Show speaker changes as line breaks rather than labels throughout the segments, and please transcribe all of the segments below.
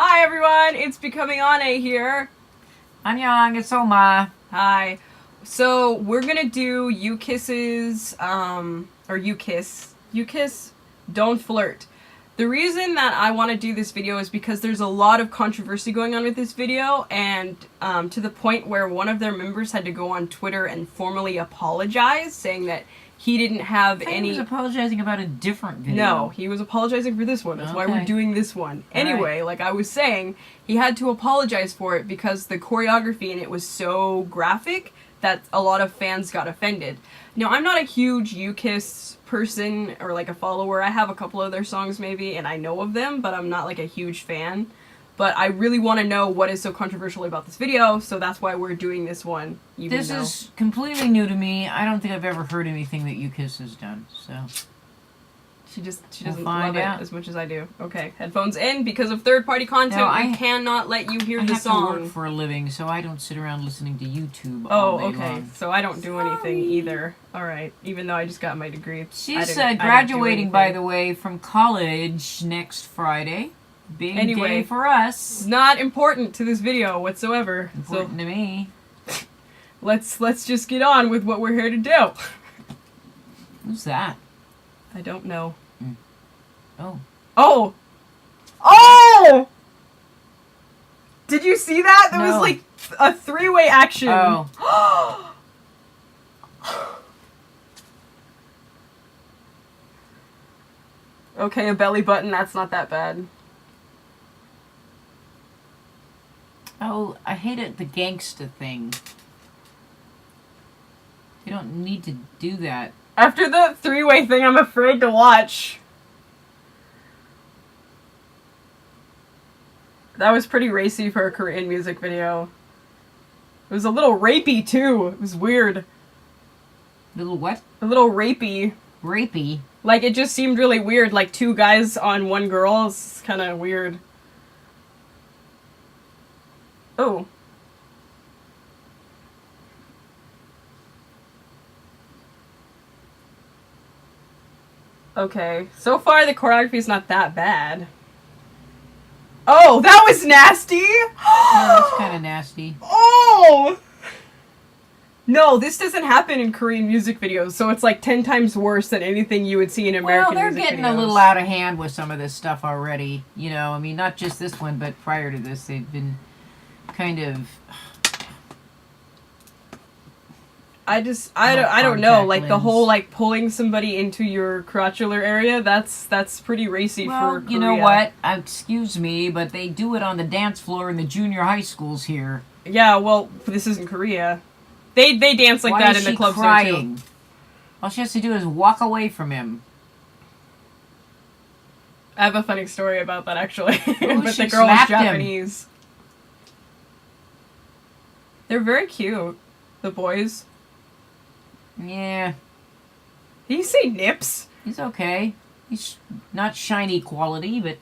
Hi everyone, it's Becoming Ane here.
Annyeong, it's Oma.
Hi. So we're gonna do You Kisses, or You Kiss. You Kiss, Don't Flirt. The reason that I want to do this video is because there's a lot of controversy going on with this video, and to the point where one of their members had to go on Twitter and formally apologize, saying that he didn't have any...
He was apologizing about a different video.
No, he was apologizing for this one. That's why we're doing this one. Anyway, like I was saying, he had to apologize for it because the choreography in it was so graphic that a lot of fans got offended. Now, I'm not a huge U-Kiss person or like a follower. I have a couple of their songs maybe, and I know of them, but I'm not like a huge fan. But I really want to know what is so controversial about this video, so that's why we're doing this one.
This is completely new to me. I don't think I've ever heard anything that U-Kiss has done, so...
She doesn't love it as much as I do. Okay, headphones in. Because of third-party content, I cannot let you hear the song.
I have to work for a living, so I don't sit around listening to YouTube
all
day
okay.
long.
So I don't do anything either. Alright, even though I just got my degree.
She's graduating, by the way, from college next Friday. Big day for us.
Not important to this video whatsoever.
Important to me.
Let's just get on with what we're here to do.
Who's that?
I don't know.
Oh.
Oh! Oh! Did you see that? There was like a three-way action.
Oh.
Okay, a belly button. That's not that bad.
Oh, I hate it, the gangsta thing. You don't need to do that.
After the three-way thing, I'm afraid to watch. That was pretty racy for a Korean music video. It was a little rapey, too. It was weird.
A little what?
A little rapey.
Rapey?
Like, it just seemed really weird. Like, two guys on one girl. It's kind of weird. Oh. Okay. So far, the choreography is not that bad. Oh, that was nasty!
Yeah, that's kind of nasty.
Oh! No, this doesn't happen in Korean music videos, so it's like 10 times worse than anything you would see in American music videos.
Well, they're getting a little out of hand with some of this stuff already. You know, I mean, not just this one, but prior to this, they've been kind of...
I don't know, like the whole like pulling somebody into your crotchular area, that's pretty racy for Korea.
You know what? Excuse me, but they do it on the dance floor in the junior high schools here.
Yeah, well, this isn't Korea. They dance like that in the clubs there too.
All she has to do is walk away from him.
I have a funny story about that actually. But the girl was Japanese. They're very cute, the boys.
Yeah.
Did you say nips?
He's okay. He's not shiny quality, but...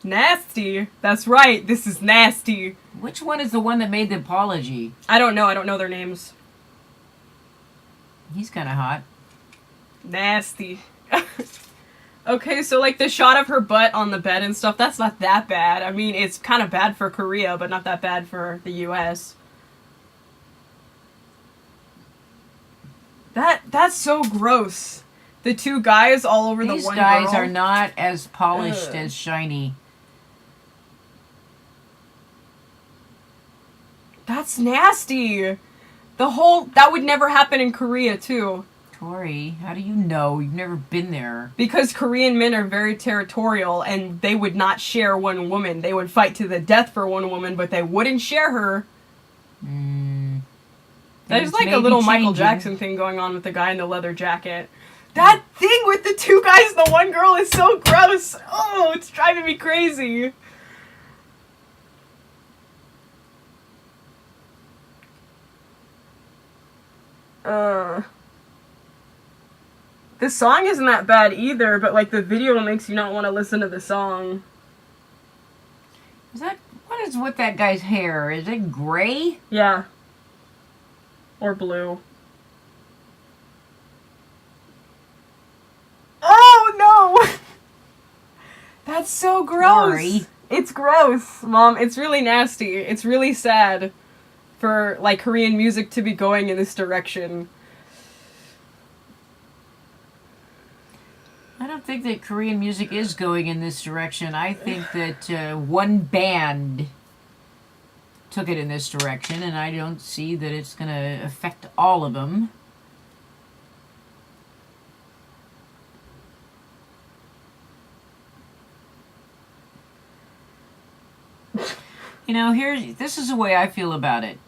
Nasty. That's right, this is nasty.
Which one is the one that made the apology?
I don't know their names.
He's kind of hot.
Nasty. Okay, so like the shot of her butt on the bed and stuff, that's not that bad. I mean, it's kind of bad for Korea, but not that bad for the US. That's so gross. The two guys all over the one girl.
These guys are not as polished as shiny.
That's nasty. That would never happen in Korea, too.
Tori, how do you know? You've never been there.
Because Korean men are very territorial, and they would not share one woman. They would fight to the death for one woman, but they wouldn't share her. There's like a little Michael Jackson thing going on with the guy in the leather jacket. That thing with the two guys and the one girl is so gross. Oh, it's driving me crazy. The song isn't that bad either, but like the video makes you not want to listen to the song.
What is with that guy's hair? Is it gray?
Yeah. Or blue. That's so gross.
Sorry.
It's gross, Mom. It's really nasty. It's really sad for, like, Korean music to be going in this direction.
I don't think that Korean music is going in this direction. I think that one band took it in this direction, and I don't see that it's going to affect all of them. You know, this is the way I feel about it.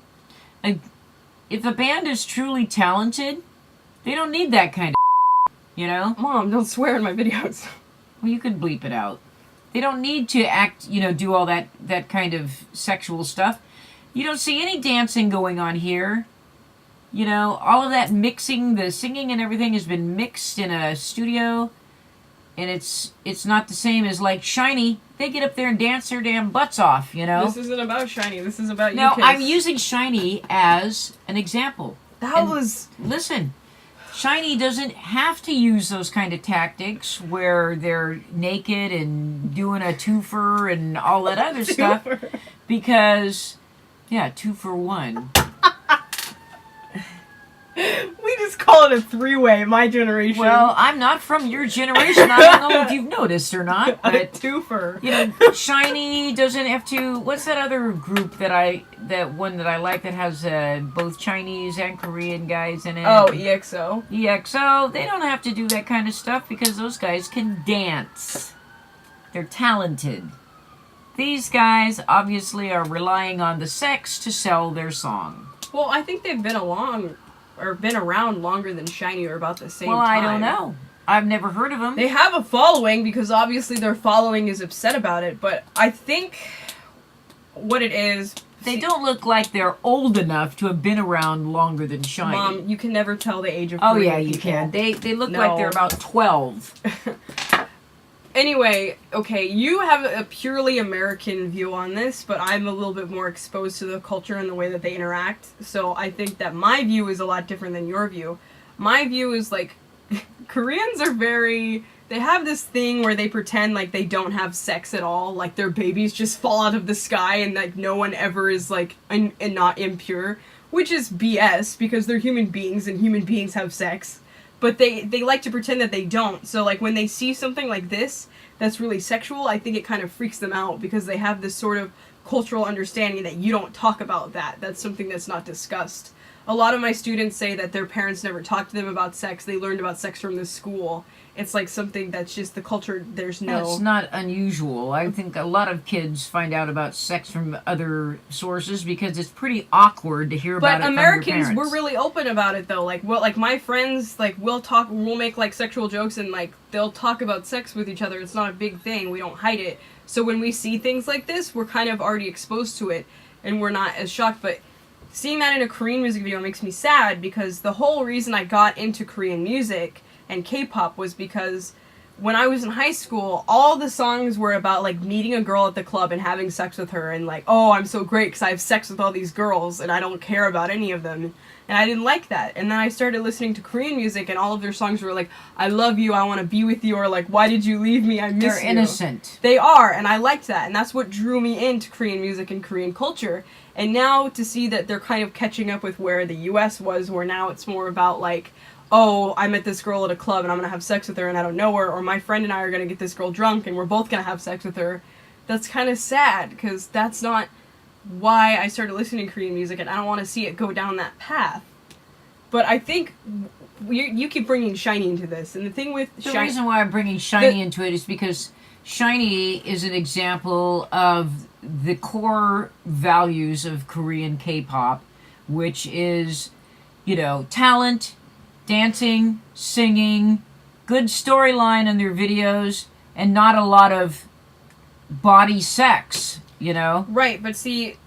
Like, if a band is truly talented, they don't need that kind of you know?
Mom, don't swear in my videos.
Well, you could bleep it out. They don't need to act, do all that kind of sexual stuff. You don't see any dancing going on here. All of that mixing, the singing and everything has been mixed in a studio. And it's not the same as, like, SHINee. They get up there and dance their damn butts off,
This isn't about SHINee. This is about you.
No, I'm using SHINee as an example. Listen, SHINee doesn't have to use those kind of tactics where they're naked and doing a twofer and all that other stuff. Because, 2 for 1.
We just call it a three-way, my generation.
Well, I'm not from your generation. I don't know if you've noticed or not. But,
a twofer.
SHINee doesn't have to... What's that other group that one that I like that has both Chinese and Korean guys in it?
Oh, EXO.
EXO. They don't have to do that kind of stuff because those guys can dance. They're talented. These guys obviously are relying on the sex to sell their song.
Well, I think they've been around longer than SHINee, or about the same time.
Well, I don't know. I've never heard of them.
They have a following because obviously their following is upset about it, but I think what it is...
They don't look like they're old enough to have been around longer than SHINee.
Mom, you can never tell the age of
Korean
people.
Oh, yeah, you can. They look like they're about 12.
Anyway, okay, you have a purely American view on this, but I'm a little bit more exposed to the culture and the way that they interact, so I think that my view is a lot different than your view. My view is, like, Koreans are they have this thing where they pretend like they don't have sex at all, like their babies just fall out of the sky and, like, no one ever is, like, and not impure, which is BS, because they're human beings and human beings have sex. But they like to pretend that they don't. So, like, when they see something like this that's really sexual, I think it kind of freaks them out because they have this sort of cultural understanding that you don't talk about that. That's something that's not discussed. A lot of my students say that their parents never talked to them about sex. They learned about sex from the school. It's like something that's just the culture, there's no...
It's not unusual. I think a lot of kids find out about sex from other sources because it's pretty awkward to hear about it from your parents.
But Americans, we're really open about it, though. Like, my friends, like, we'll make, like, sexual jokes and, like, they'll talk about sex with each other. It's not a big thing. We don't hide it. So when we see things like this, we're kind of already exposed to it and we're not as shocked. But seeing that in a Korean music video makes me sad because the whole reason I got into Korean music and K-pop was because when I was in high school, all the songs were about, like, meeting a girl at the club and having sex with her and, like, oh, I'm so great because I have sex with all these girls and I don't care about any of them. And I didn't like that. And then I started listening to Korean music and all of their songs were like, I love you, I want to be with you, or like, why did you leave me, I miss you.
They're innocent.
They are, and I liked that. And that's what drew me into Korean music and Korean culture. And now to see that they're kind of catching up with where the US was, where now it's more about, like, oh, I met this girl at a club and I'm going to have sex with her and I don't know her, or my friend and I are going to get this girl drunk and we're both going to have sex with her. That's kind of sad, because that's not why I started listening to Korean music, and I don't want to see it go down that path. But I think you keep bringing SHINee into this, and the thing with
the reason why I'm bringing SHINee into it is because SHINee is an example of the core values of Korean K-pop, which is, talent, dancing, singing, good storyline in their videos, and not a lot of body sex,
Right, but see,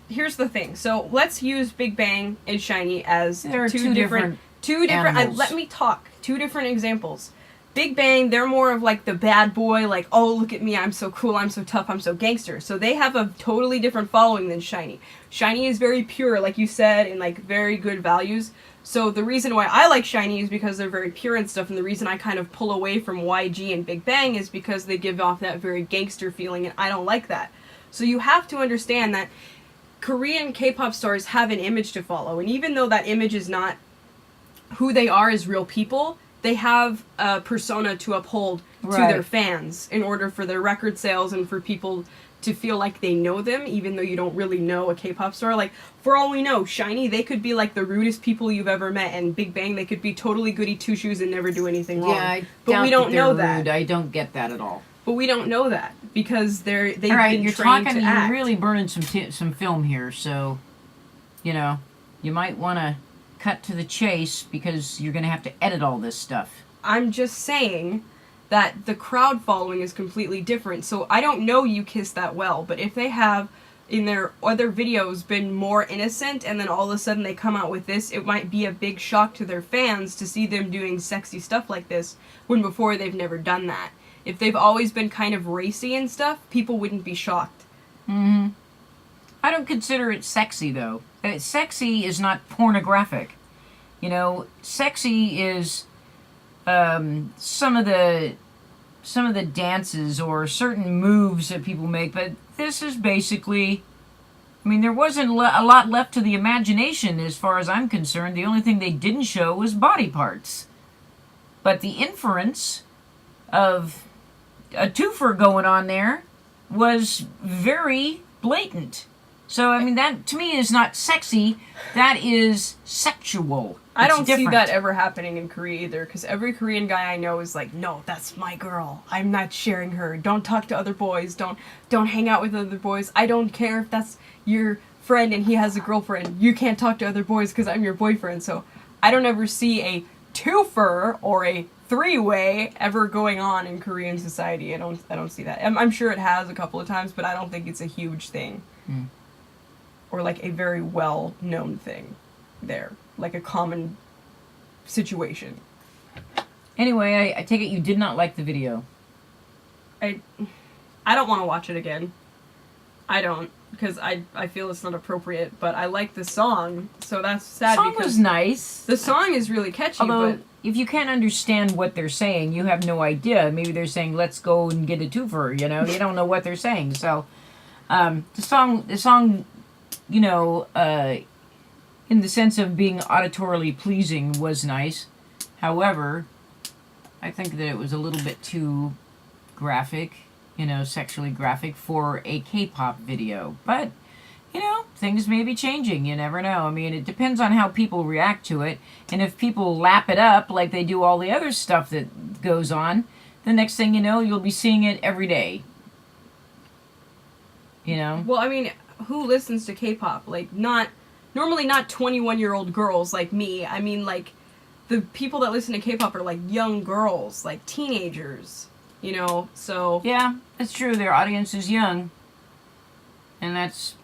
here's the thing. So let's use Big Bang and SHINee as
two different
let me talk. Two different examples. Big Bang, they're more of like the bad boy, like, oh, look at me, I'm so cool, I'm so tough, I'm so gangster. So they have a totally different following than SHINee. SHINee is very pure, like you said, and like very good values. So the reason why I like SHINee is because they're very pure and stuff, and the reason I kind of pull away from YG and Big Bang is because they give off that very gangster feeling, and I don't like that. So you have to understand that Korean K-pop stars have an image to follow, and even though that image is not who they are as real people, they have a persona to uphold to their fans in order for their record sales and for people to feel like they know them, even though you don't really know a K-pop star. Like, for all we know, SHINee, they could be like the rudest people you've ever met, and Big Bang, they could be totally goody two-shoes and never do anything wrong. But we don't know that.
I don't get that at all.
But we don't know that because they've
all right,
been
you're
trained
talking,
to act.
You're really burning some film here, so, you know, you might want to cut to the chase because you're going to have to edit all this stuff.
I'm just saying that the crowd following is completely different. So I don't know You Kiss that well, but if they have in their other videos been more innocent and then all of a sudden they come out with this, it might be a big shock to their fans to see them doing sexy stuff like this when before they've never done that. If they've always been kind of racy and stuff, people wouldn't be shocked.
Mm-hmm. I don't consider it sexy, though. Sexy is not pornographic. You know, sexy is some of the dances or certain moves that people make, but this is basically, I mean, there wasn't a lot left to the imagination as far as I'm concerned. The only thing they didn't show was body parts. But the inference of a twofer going on there was very blatant. So, I mean, that to me is not sexy, that is sexual.
I don't see that ever happening in Korea either, because every Korean guy I know is like, no, that's my girl. I'm not sharing her. Don't talk to other boys. Don't hang out with other boys. I don't care if that's your friend and he has a girlfriend. You can't talk to other boys because I'm your boyfriend. So I don't ever see a twofer or a three-way ever going on in Korean society. I don't see that. I'm sure it has a couple of times, but I don't think it's a huge thing.
Mm.
Or like a very well-known thing there. Like a common situation.
Anyway, I take it you did not like the video.
I don't want to watch it again. I don't, because I feel it's not appropriate, but I like the song, so that's sad.
The song was nice.
The song is really catchy,
although,
but
if you can't understand what they're saying, you have no idea. Maybe they're saying, let's go and get a twofer, you know? You don't know what they're saying, so... the song, you know, in the sense of being auditorily pleasing was nice. However, I think that it was a little bit too graphic, you know, sexually graphic for a K-pop video. But, you know, things may be changing. You never know. I mean, it depends on how people react to it. And if people lap it up like they do all the other stuff that goes on, the next thing you know, you'll be seeing it every day. You know?
Well, I mean, who listens to K-pop? Like, normally not 21-year-old girls like me. I mean, like, the people that listen to K-pop are, like, young girls, like, teenagers, you know, so...
Yeah, that's true. Their audience is young. And that's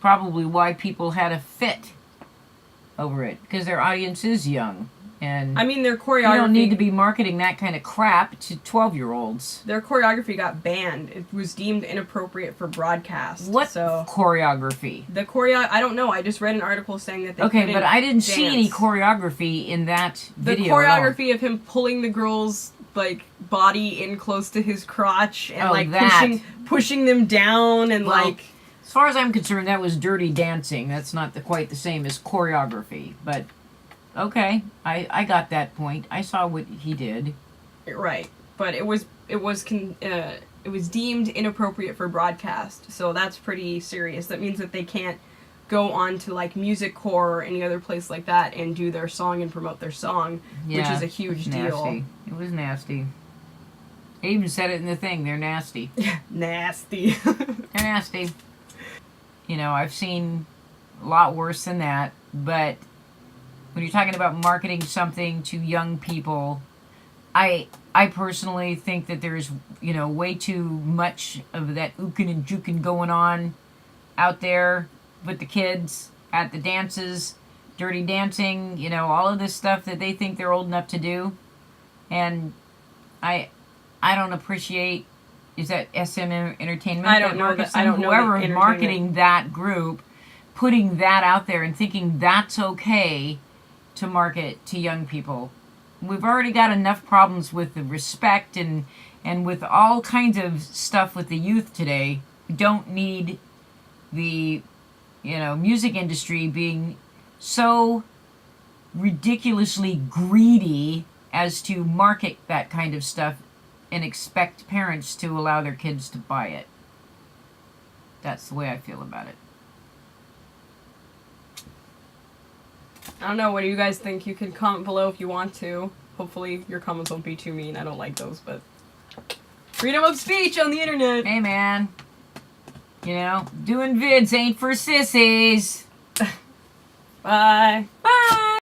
probably why people had a fit over it. Because their audience is young. And
I mean, their choreography...
You don't need to be marketing that kind of crap to 12-year-olds.
Their choreography got banned. It was deemed inappropriate for broadcast.
What choreography?
The I don't know. I just read an article saying that they
Okay, but I didn't see any
dance.
choreography in that video.
The choreography of him pulling the girl's, like, body in close to his crotch and, like, pushing them down and, like...
As far as I'm concerned, that was dirty dancing. That's not quite the same as choreography, but... Okay, I got that point. I saw what he did.
Right, but it was deemed inappropriate for broadcast, so that's pretty serious. That means that they can't go on to like Music Core or any other place like that and do their song and promote their song, which is a huge deal.
It was nasty. They even said it in the thing. They're nasty.
Nasty.
They're nasty. You know, I've seen a lot worse than that, but when you're talking about marketing something to young people, I personally think that there's, you know, way too much of that ookin and jukin going on out there with the kids at the dances, dirty dancing, you know, all of this stuff that they think they're old enough to do. And I don't appreciate, is that SM Entertainment?
I don't know that. I don't know
whoever
that
is marketing that group, putting that out there and thinking that's okay to market to young people. We've already got enough problems with the respect and with all kinds of stuff with the youth today. We don't need the music industry being so ridiculously greedy as to market that kind of stuff and expect parents to allow their kids to buy it. That's the way I feel about it.
I don't know. What do you guys think? You can comment below if you want to. Hopefully your comments won't be too mean. I don't like those, but freedom of speech on the internet.
Hey, man. Doing vids ain't for sissies.
Bye.
Bye.